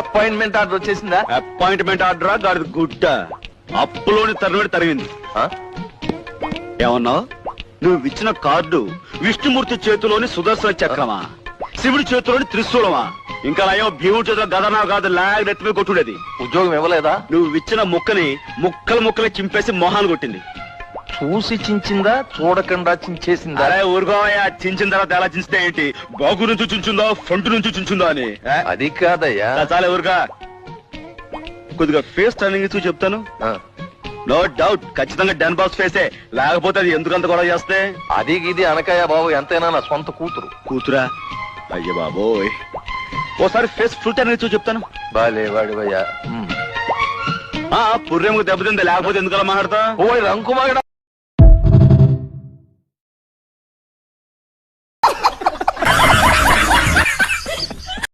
Appointment order వచ్చేసిందా? Appointment ఆర్డరా గాడి గుడ్డ అప్పులోని తరుణుడి తరిగింది. ఏమన్నావు? నువ్వు ఇచ్చిన కార్డు విష్ణుమూర్తి చేతిలోని సుదర్శన చక్రమా, శివుడి చేతిలోని త్రిశూలమా, ఇంకా నయం భీముడి చేతిలో గదనా కాదు లాగ్ నెత్తిమే కొట్టుడేది. ఉద్యోగం ఇవ్వలేదా? నువ్వు ఇచ్చిన ముక్కని ముక్కలు చింపేసి మొహాన్ని కొట్టింది. చూసి చించిందా చూడకుండా చించేసిందా? అరే ఊరుకోవయ్యా, చించిన తర్వాత ఎలా చించితే ఏంటి, బాగు నుంచి చించుందో ఫ్రంట్ నుంచి చించుందో అని. అది కాదయ్యా. చాలా ఊరుగా కొద్దిగా ఫేస్ టర్నింగ్ ఇచ్చి చెప్తాను. నో డౌట్ ఖచ్చితంగా డన్ బాస్ ఫేసే, లేకపోతే అది ఎందుకంత గొడవ చేస్తే. అది ఇది అనకాయ బాబు, ఎంతైనా నా సొంత కూతురు. కూతురా? అయ్య బాబోయ్, ఓసారి ఫేస్ ఫుల్ టర్నింగ్ ఇచ్చి చెప్తాను. బాలే వాడివయ్యా. పుర్రెముకు దెబ్బతింది, లేకపోతే ఎందుకలా మాట్లాడతా? ఓ రంకు మగడా.